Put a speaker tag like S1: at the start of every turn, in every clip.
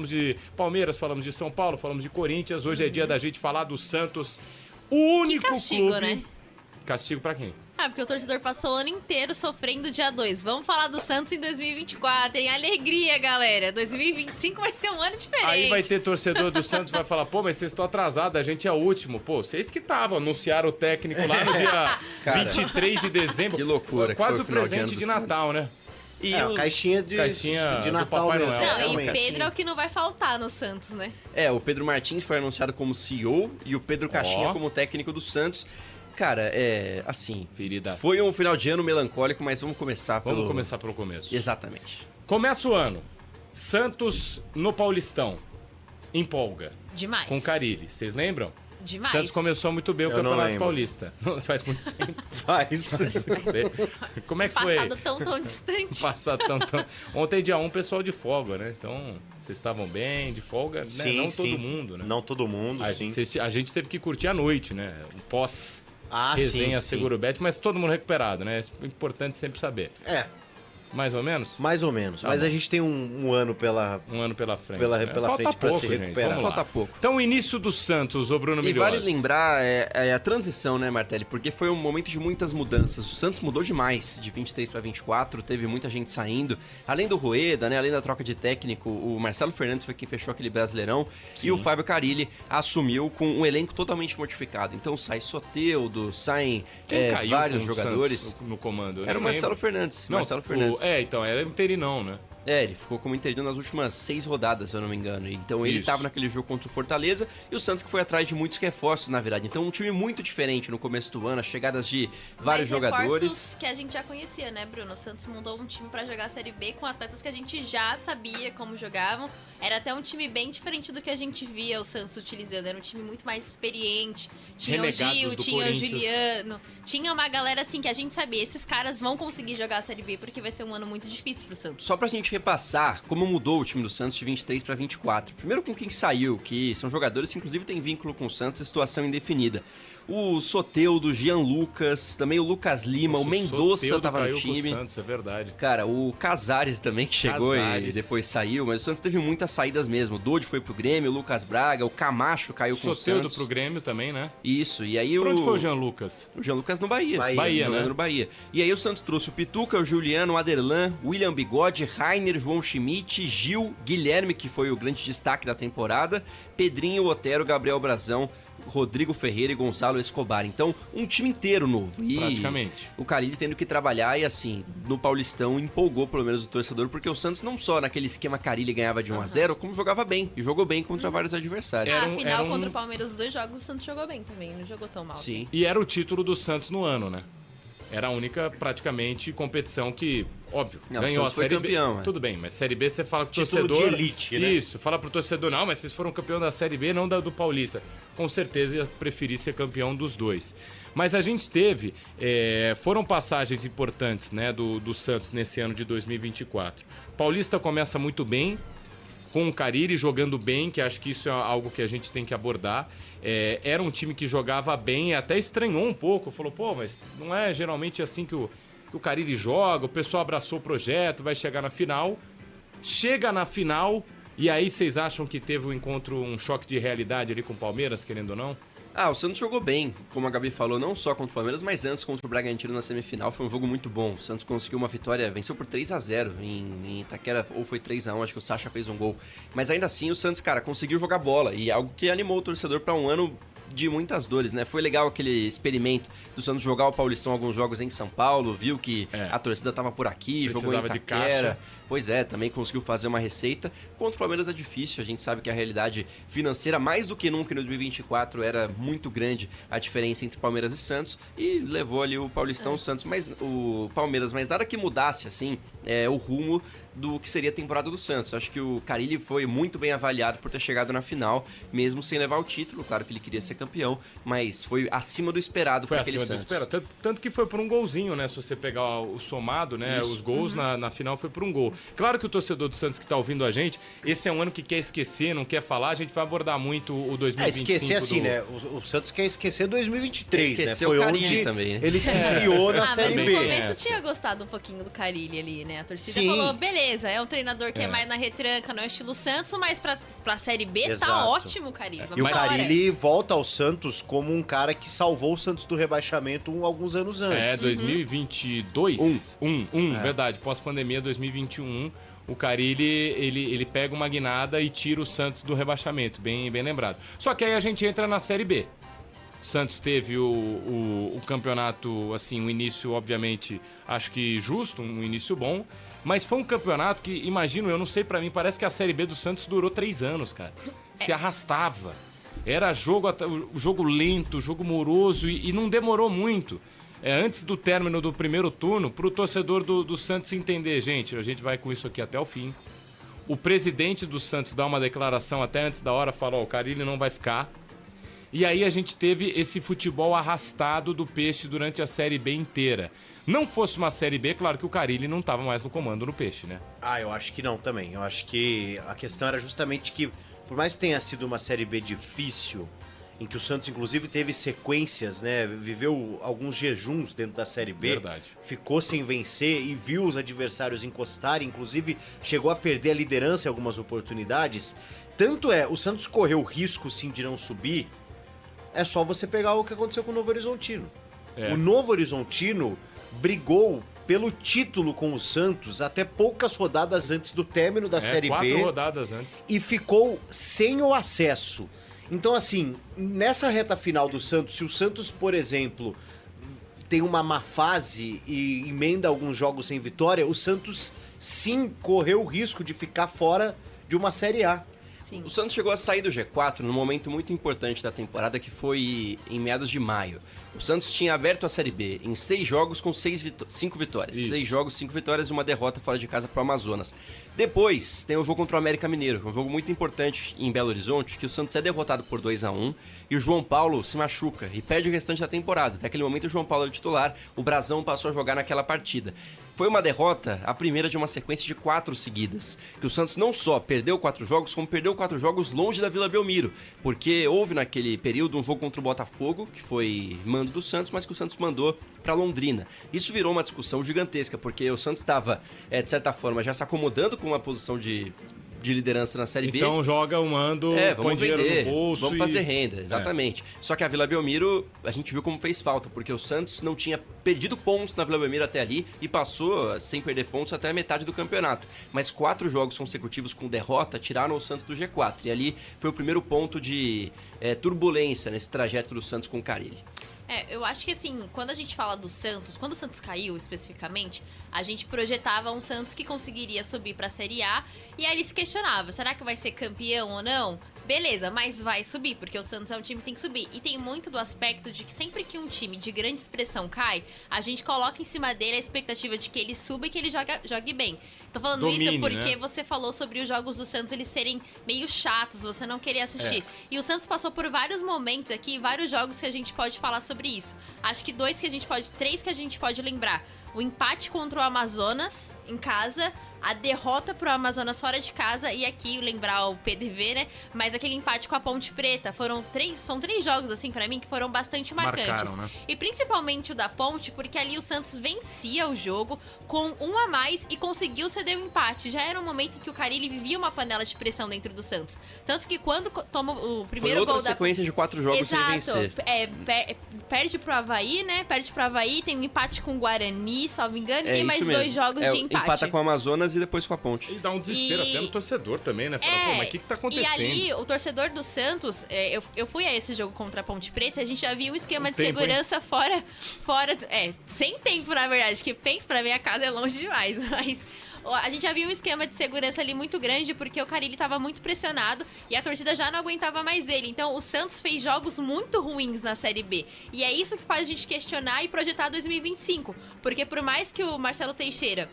S1: falamos de Palmeiras, falamos de São Paulo, falamos de Corinthians. Hoje é dia da gente falar do Santos, o único
S2: Que castigo,
S1: clube...
S2: né?
S1: Castigo pra quem?
S2: Porque o torcedor passou o ano inteiro sofrendo dia 2. Vamos falar do Santos em 2024, hein? Alegria, galera. 2025 vai ser um ano diferente.
S1: Aí vai ter torcedor do Santos que vai falar, pô, mas vocês estão atrasados, a gente é o último. Pô, vocês que estavam, anunciaram o técnico lá no dia
S3: Cara,
S1: 23 de dezembro.
S3: que loucura.
S1: Quase
S3: que
S1: o
S3: foi final
S1: presente de
S3: ano do
S1: Natal, né?
S3: E
S4: a caixinha de
S1: do
S4: Natal
S1: Papai
S4: mesmo.
S1: Noel.
S2: Não, e
S4: realmente.
S2: Pedro é o que não vai faltar no Santos, né?
S3: o Pedro Martins foi anunciado como CEO e o Pedro Caixinha
S1: Ó.
S3: como técnico do Santos. Cara, assim,
S1: Ferida.
S3: foi um final de ano melancólico, mas vamos começar pelo...
S1: Vamos começar pelo começo.
S3: Exatamente.
S1: Começa o ano. Santos no Paulistão. Empolga.
S2: Demais.
S1: Com Carille. Vocês lembram?
S2: Demais.
S1: Santos começou muito bem o
S4: Eu não
S1: Campeonato
S4: lembro.
S1: Paulista. Não, faz muito tempo.
S4: Faz.
S1: Como é que foi?
S2: Passado tão distante.
S1: Passado tão... Ontem, dia 1, pessoal de folga, né? Então, vocês estavam bem, de folga, né?
S4: Sim,
S1: Não
S4: sim.
S1: todo mundo, né?
S4: Não todo mundo, sim.
S1: A gente teve que curtir a noite, né? Um pós
S4: Ah,
S1: resenha
S4: sim.
S1: Seguro-Bet, mas todo mundo recuperado, né? É importante sempre saber.
S4: É,
S1: Mais ou menos?
S4: mais ou menos.
S1: Tá
S4: Mas
S1: bom.
S4: a gente tem um ano pela...
S1: Um ano pela frente.
S4: Pela
S1: né?
S4: frente
S1: Falta
S4: pra
S1: pouco,
S4: se
S1: gente.
S4: recuperar.
S1: Vamos lá.
S3: Falta pouco.
S1: Então, o início do Santos, ô Bruno
S3: E
S1: Milhões.
S3: vale lembrar a transição, né, Martelli? Porque foi um momento de muitas mudanças. O Santos mudou demais de 23 para 24, teve muita gente saindo. Além do Rueda, né, além da troca de técnico, o Marcelo Fernandes foi quem fechou aquele Brasileirão.
S1: Sim.
S3: E o Fábio Carille assumiu com um elenco totalmente modificado. Então sai Soteldo, saem
S1: Quem caiu
S3: vários
S1: com o
S3: jogadores.
S1: Santos no comando? Eu
S3: Era o
S1: nem
S3: Marcelo
S1: lembro.
S3: Fernandes.
S1: Não,
S3: Marcelo Fernandes.
S1: então, era inteirinão, né?
S3: Ele ficou como interino nas últimas 6 rodadas, se eu não me engano. Então ele
S1: Isso.
S3: estava naquele jogo contra o Fortaleza e o Santos que foi atrás de muitos reforços, na verdade. Então um time muito diferente no começo do ano, as chegadas de vários
S2: Mas
S3: jogadores.
S2: reforços que a gente já conhecia, né, Bruno? O Santos montou um time pra jogar a Série B com atletas que a gente já sabia como jogavam. Era até um time bem diferente do que a gente via o Santos utilizando. Era um time muito mais experiente. Tinha
S1: Renegados
S2: o Gil,
S1: do
S2: tinha
S1: Corinthians.
S2: o Juliano. Tinha uma galera assim que a gente sabia. Esses caras vão conseguir jogar a Série B porque vai ser um ano muito difícil pro Santos.
S3: Só pra gente repassar como mudou o time do Santos de 23 para 24. Primeiro com quem saiu, que são jogadores que inclusive têm vínculo com o Santos, situação indefinida. O Soteldo, Jean Lucas, também o Lucas Lima, o Mendonça
S1: Soteldo
S3: tava no
S1: caiu pro
S3: time.
S1: Santos, é verdade.
S3: Cara, o Casares também que chegou e
S1: Casares.
S3: depois saiu, mas o Santos teve muitas saídas mesmo. O Dodi foi pro Grêmio, o Lucas Braga, o Camacho caiu com o
S1: Soteldo
S3: Santos.
S1: pro Grêmio também, né?
S3: Isso, e aí
S1: Por
S3: o...
S1: onde foi o Jean Lucas?
S3: O Jean Lucas no Bahia.
S1: Bahia,
S3: jogando
S1: né?
S3: no Bahia. E aí o Santos trouxe o Pituca, o Juliano, o Aderlan, William Bigode, Rainer, João Schmidt, Gil, Guilherme, que foi o grande destaque da temporada, Pedrinho, Otero, Gabriel Brazão, Rodrigo Ferreira e Gonçalo Escobar. Então, um time inteiro novo. E
S1: Praticamente.
S3: o Carille tendo que trabalhar e, assim, no Paulistão empolgou pelo menos o torcedor, porque o Santos não só naquele esquema Carille ganhava de 1 a 0, como jogava bem. E jogou bem contra vários adversários.
S1: Era
S2: Afinal,
S1: um-
S2: contra o Palmeiras, os 2 jogos, o Santos jogou bem também. Não jogou tão mal
S3: Sim.
S2: assim.
S1: E era o título do Santos no ano, né? Era a única, praticamente, competição que, óbvio,
S3: Não,
S1: ganhou
S3: o
S1: a
S3: Santos foi
S1: Série
S3: campeão,
S1: B.
S3: é.
S1: Tudo bem, mas Série B você fala pro
S4: Título
S1: torcedor...
S4: de elite, né?
S1: Isso, fala pro torcedor, não, mas vocês foram campeão da Série B, não do Paulista. Com certeza ia preferir ser campeão dos dois. Mas a gente teve, foram passagens importantes, né, do Santos nesse ano de 2024. Paulista começa muito bem, com o Carille jogando bem, que acho que isso é algo que a gente tem que abordar. Era um time que jogava bem, até estranhou um pouco, falou, pô, mas não é geralmente assim que o Carille joga, o pessoal abraçou o projeto, vai chegar na final. Chega na final, e aí vocês acham que teve um choque de realidade ali com o Palmeiras, querendo ou não?
S3: Ah, o Santos jogou bem, como a Gabi falou, não só contra o Palmeiras, mas antes contra o Bragantino na semifinal. Foi um jogo muito bom. O Santos conseguiu uma vitória, venceu por 3 a 0 em Itaquera, ou foi 3 a 1, acho que o Sacha fez um gol. Mas ainda assim, o Santos, cara, conseguiu jogar bola, e algo que animou o torcedor para um ano de muitas dores, né? Foi legal aquele experimento do Santos jogar o Paulistão alguns jogos em São Paulo, viu que a torcida tava por aqui, jogou em
S1: Precisava de
S3: Itaquera.
S1: caixa.
S3: Pois é, também conseguiu fazer uma receita. Contra o Palmeiras é difícil, a gente sabe que a realidade financeira, mais do que nunca em 2024, era muito grande a diferença entre Palmeiras e Santos, e levou ali o Paulistão, o Palmeiras, mas nada que mudasse, assim, o rumo do que seria a temporada do Santos. Acho que o Carille foi muito bem avaliado por ter chegado na final, mesmo sem levar o título. Claro que ele queria ser campeão, mas foi acima do esperado
S1: Foi
S3: para aquele
S1: acima do
S3: Santos.
S1: esperado. Tanto que foi por um golzinho, né? Se você pegar o somado, né? Os gols na final foi por um gol. Claro que o torcedor do Santos que tá ouvindo a gente, esse é um ano que quer esquecer, não quer falar, a gente vai abordar muito o 2025.
S4: Esquecer assim, né? O Santos quer esquecer 2023,
S3: Esqueceu
S4: né?
S3: o
S4: Foi
S3: Carille
S4: onde
S3: também, né?
S4: ele se enfiou na
S2: mas
S4: Série
S2: no
S4: B.
S2: começo tinha gostado um pouquinho do Carille ali, né? A torcida
S4: Sim.
S2: falou, beleza, é um treinador que é mais na retranca, não é estilo Santos, mas pra Série B
S4: Exato.
S2: tá ótimo, Carille.
S4: E o
S2: Vamos embora.
S4: Carille volta ao Santos como um cara que salvou o Santos do rebaixamento alguns anos antes.
S1: É, 2022? Verdade. Pós-pandemia, 2021, o Carille, ele pega uma guinada e tira o Santos do rebaixamento, bem lembrado. Só que aí a gente entra na Série B. O Santos teve o campeonato, assim, um início, obviamente, acho que justo, um início bom, mas foi um campeonato que, imagino eu, não sei, pra mim, parece que a Série B do Santos durou 3 anos, cara. Se arrastava. Era jogo lento, jogo moroso e não demorou muito. Antes do término do primeiro turno, pro torcedor do Santos entender, gente, a gente vai com isso aqui até o fim. O presidente do Santos dá uma declaração até antes da hora, falou, o Carille não vai ficar. E aí a gente teve esse futebol arrastado do Peixe durante a Série B inteira. Não fosse uma Série B, claro que o Carille não estava mais no comando no Peixe, né?
S4: Ah, eu acho que não também. Eu acho que a questão era justamente que, por mais que tenha sido uma Série B difícil, em que o Santos, inclusive, teve sequências, né? Viveu alguns jejuns dentro da Série B.
S1: Verdade.
S4: Ficou sem vencer e viu os adversários encostarem. Inclusive, chegou a perder a liderança em algumas oportunidades. Tanto o Santos correu o risco, sim, de não subir. É só você pegar o que aconteceu com o Novo Horizontino. O Novo Horizontino brigou pelo título com o Santos até poucas rodadas antes do término da Série
S1: 4
S4: B.
S1: rodadas antes.
S4: E ficou sem o acesso. Então, assim, nessa reta final do Santos, se o Santos, por exemplo, tem uma má fase e emenda alguns jogos sem vitória, o Santos sim correu o risco de ficar fora de uma Série A.
S2: Sim.
S3: O Santos chegou a sair do G4 num momento muito importante da temporada, que foi em meados de maio. O Santos tinha aberto a Série B em 6 jogos com 5 vitórias.
S1: Isso.
S3: 6 jogos, 5 vitórias e uma derrota fora de casa para o Amazonas. Depois tem o jogo contra o América Mineiro, um jogo muito importante em Belo Horizonte, que o Santos é derrotado por 2-1 e o João Paulo se machuca e perde o restante da temporada. Até aquele momento o João Paulo era o titular, o Brasão passou a jogar naquela partida. Foi uma derrota, a primeira de uma sequência de 4 seguidas, que o Santos não só perdeu 4 jogos, como perdeu 4 jogos longe da Vila Belmiro, porque houve naquele período um jogo contra o Botafogo, que foi mando do Santos, mas que o Santos mandou para Londrina. Isso virou uma discussão gigantesca, porque o Santos estava, de certa forma, já se acomodando com uma posição de liderança na Série B.
S1: Então joga o mando, põe
S3: vamos
S1: dinheiro
S3: vender,
S1: no bolso
S3: vamos
S1: e...
S3: fazer renda, exatamente. Só que a Vila Belmiro, a gente viu como fez falta, porque o Santos não tinha perdido pontos na Vila Belmiro até ali e passou sem perder pontos até a metade do campeonato. Mas 4 jogos consecutivos com derrota tiraram o Santos do G4. E ali foi o primeiro ponto de turbulência nesse trajeto do Santos com o Carille.
S2: Eu acho que assim, quando a gente fala do Santos, quando o Santos caiu especificamente, a gente projetava um Santos que conseguiria subir pra Série A e aí ele se questionava, será que vai ser campeão ou não? Beleza, mas vai subir, porque o Santos é um time que tem que subir. E tem muito do aspecto de que sempre que um time de grande expressão cai, a gente coloca em cima dele a expectativa de que ele suba e que ele jogue bem. Tô falando
S1: Domine,
S2: isso porque
S1: né?
S2: você falou sobre os jogos do Santos eles serem meio chatos, você não querer assistir. E o Santos passou por vários momentos aqui, vários jogos que a gente pode falar sobre isso. Acho que 3 que a gente pode lembrar. O empate contra o Amazonas em casa, a derrota pro Amazonas fora de casa e aqui lembrar o PDV, né? Mas aquele empate com a Ponte Preta, são 3 jogos assim pra mim que foram bastante marcantes.
S1: Marcaram, né?
S2: E principalmente o da Ponte, porque ali o Santos vencia o jogo com 1 a mais e conseguiu ceder o empate. Já era um momento em que o Carille vivia uma panela de pressão dentro do Santos. Tanto que quando toma o primeiro
S3: Foi outra
S2: gol da
S3: sequência de 4 jogos sem vencer.
S2: Perde pro Avaí, né? Perde pro Avaí, tem um empate com o Guarani, salvo engano, e tem
S3: isso
S2: mais
S3: mesmo.
S2: 2 jogos de empate.
S3: Empata com o Amazonas e depois com a Ponte.
S1: E dá um desespero até no torcedor também, né? Fala, pô, mas o que tá acontecendo?
S2: E ali, o torcedor do Santos, eu fui a esse jogo contra a Ponte Preta, a gente já viu um esquema de segurança fora, sem tempo, na verdade, que pensa pra minha casa é longe demais, mas a gente já viu um esquema de segurança ali muito grande, porque o Carille tava muito pressionado e a torcida já não aguentava mais ele. Então, o Santos fez jogos muito ruins na Série B. E é isso que faz a gente questionar e projetar 2025. Porque por mais que o Marcelo Teixeira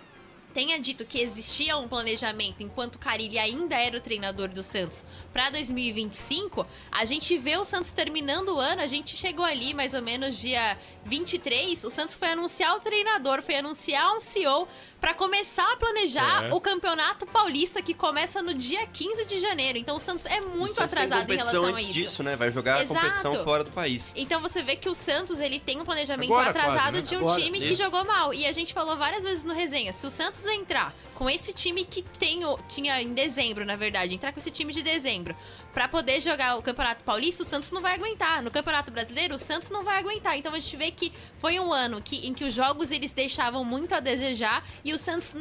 S2: tenha dito que existia um planejamento enquanto o Carille ainda era o treinador do Santos para 2025, a gente vê o Santos terminando o ano, a gente chegou ali mais ou menos dia 23, o Santos foi anunciar o treinador, foi anunciar um CEO pra começar a planejar o Campeonato Paulista, que começa no dia 15 de janeiro. Então o Santos é muito atrasado em relação a
S3: antes
S2: isso.
S3: disso, né? Vai jogar a competição fora do país.
S2: Então você vê que o Santos, ele tem um planejamento
S1: Agora,
S2: atrasado
S1: quase, né?
S2: de um
S4: Agora,
S2: time que
S3: isso.
S2: jogou mal. E a gente falou várias vezes no resenha, se o Santos entrar com esse time que tinha em dezembro, na verdade, entrar com esse time de dezembro, pra poder jogar o Campeonato Paulista, o Santos não vai aguentar. No Campeonato Brasileiro, o Santos não vai aguentar. Então a gente vê que foi um ano em que os jogos eles deixavam muito a desejar e o Santos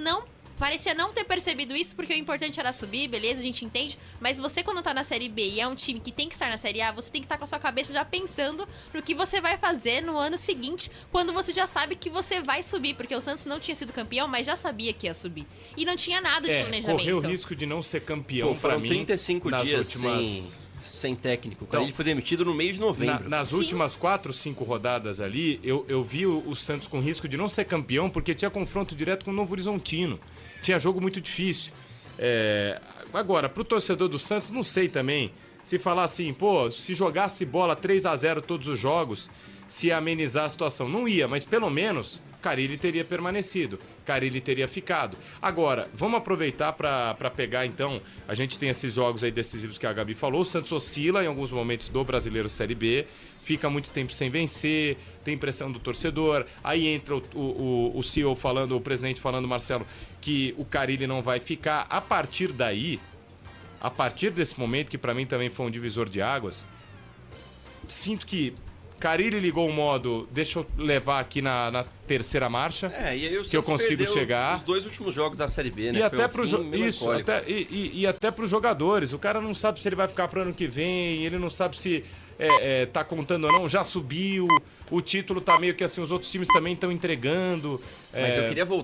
S2: parecia não ter percebido isso, porque o importante era subir, beleza, a gente entende. Mas você, quando tá na Série B e é um time que tem que estar na Série A, você tem que estar com a sua cabeça já pensando no que você vai fazer no ano seguinte, quando você já sabe que você vai subir. Porque o Santos não tinha sido campeão, mas já sabia que ia subir. E não tinha nada de planejamento.
S1: Correu o risco de não ser campeão pra
S3: Foram
S1: mim.
S3: 35
S1: nas
S3: dias
S1: últimas...
S3: sem técnico.
S1: Então,
S3: Ele foi demitido no mês de novembro.
S1: Nas últimas 4, 5 rodadas ali, eu vi o Santos com risco de não ser campeão, porque tinha confronto direto com o Novo Horizontino. Tinha jogo muito difícil. Agora, pro torcedor do Santos, não sei também. Se falar assim, pô, se jogasse bola 3-0 todos os jogos, se ia amenizar a situação. Não ia, mas pelo menos Carille teria permanecido. Carille teria ficado. Agora, vamos aproveitar para pegar, então, a gente tem esses jogos aí decisivos que a Gabi falou. O Santos oscila em alguns momentos do Brasileiro Série B, fica muito tempo sem vencer, tem pressão do torcedor, aí entra o CEO falando, o presidente falando, Marcelo, que o Carille não vai ficar. A partir daí, a partir desse momento, que para mim também foi um divisor de águas, sinto que Carille ligou o modo, deixa eu levar aqui na terceira marcha,
S3: E aí o
S1: que eu
S3: Santos
S1: consigo
S3: perdeu
S1: chegar.
S3: os 2 últimos jogos da Série B, né?
S1: E
S3: Foi
S1: até
S3: um
S1: pro
S3: fim
S1: isso,
S3: melancólico.
S1: até pros jogadores. O cara não sabe se ele vai ficar pro ano que vem, ele não sabe se tá contando ou não, já subiu, o título tá meio que assim, os outros times também estão entregando.
S3: Mas eu queria voltar